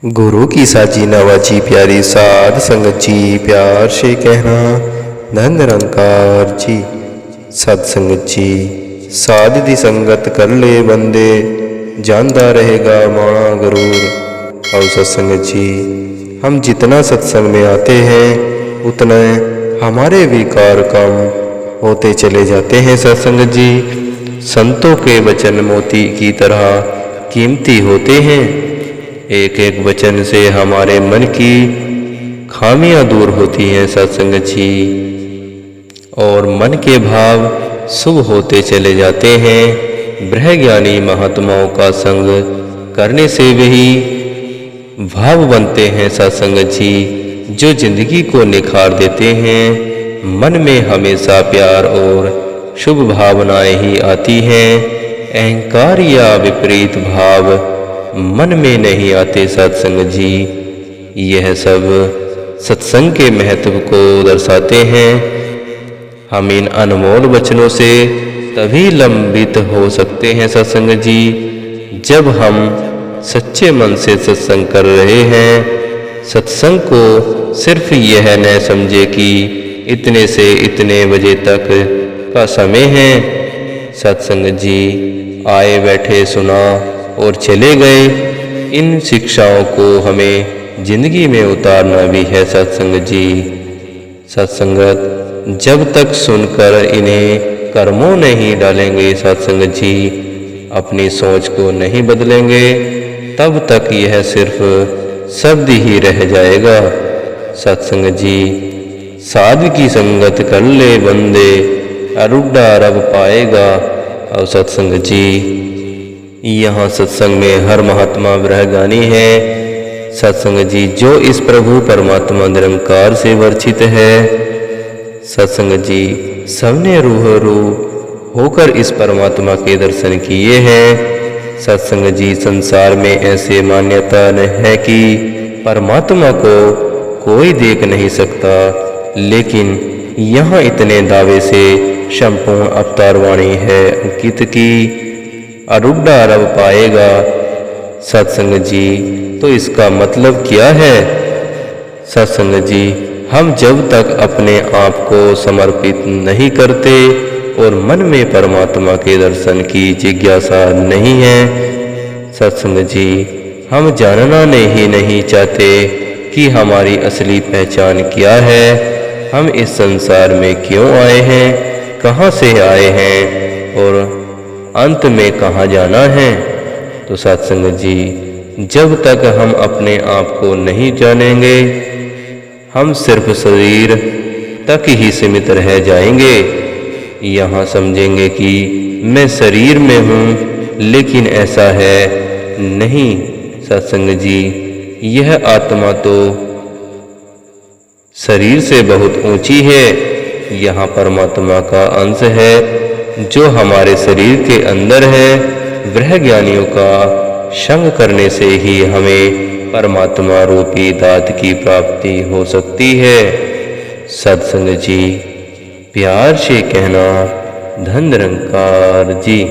गुरु की साची नवाची प्यारी साध संगत जी, प्यार से कहना धन निरंकार जी। सत्संगत जी, साध दी संगत कर ले बंदे, जानदा रहेगा माणा गरूर। और सत्संगत जी, हम जितना सत्संग में आते हैं उतना हमारे विकार कम होते चले जाते हैं। सत्संगत जी, संतों के वचन मोती की तरह कीमती होते हैं। एक एक वचन से हमारे मन की खामियां दूर होती हैं सत्संगत जी, और मन के भाव शुभ होते चले जाते हैं। ब्रह्मज्ञानी महात्माओं का संग करने से वही भाव बनते हैं सत्संगत जी, जो जिंदगी को निखार देते हैं। मन में हमेशा प्यार और शुभ भावनाएं ही आती हैं। अहंकार या विपरीत भाव मन में नहीं आते सत्संग जी। यह सब सत्संग के महत्व को दर्शाते हैं। हम इन अनमोल वचनों से तभी लंबित हो सकते हैं सत्संग जी, जब हम सच्चे मन से सत्संग कर रहे हैं। सत्संग को सिर्फ यह न समझे कि इतने से इतने बजे तक का समय है। सत्संग जी, आए बैठे सुना और चले गए, इन शिक्षाओं को हमें जिंदगी में उतारना भी है सत्संग जी। सत्संगत जब तक सुनकर इन्हें कर्मों नहीं डालेंगे सत्संग जी, अपनी सोच को नहीं बदलेंगे, तब तक यह सिर्फ शब्द ही रह जाएगा। सत्संग जी, साध की संगत कर ले बंदे, अरुड्डा रब पाएगा। और सत्संग जी, यहाँ सत्संग में हर महात्मा ब्रह्मज्ञानी है सत्संग जी, जो इस प्रभु परमात्मा निरंकार से वर्षित है। सत्संग जी, सबने रूबरू होकर इस परमात्मा के दर्शन किए हैं। सत्संग जी, संसार में ऐसे मान्यता है कि परमात्मा को कोई देख नहीं सकता, लेकिन यहाँ इतने दावे से संपूर्ण अवतार वाणी है अंकित की अरुड्डा रब पाएगा। सत्संग जी, तो इसका मतलब क्या है? सत्संग जी, हम जब तक अपने आप को समर्पित नहीं करते और मन में परमात्मा के दर्शन की जिज्ञासा नहीं है, सत्संग जी, हम जानना नहीं चाहते कि हमारी असली पहचान क्या है, हम इस संसार में क्यों आए हैं, कहाँ से आए हैं और अंत में कहाँ जाना है। तो सत्संग जी, जब तक हम अपने आप को नहीं जानेंगे, हम सिर्फ शरीर तक ही सीमित रह जाएंगे। यहाँ समझेंगे कि मैं शरीर में हूँ, लेकिन ऐसा है नहीं सत्संग जी। यह आत्मा तो शरीर से बहुत ऊंची है। यहाँ परमात्मा का अंश है जो हमारे शरीर के अंदर है। ब्रह्मज्ञानियों का संग करने से ही हमें परमात्मा रूपी दात की प्राप्ति हो सकती है। सत्संग जी, प्यार से कहना धन निरंकार जी।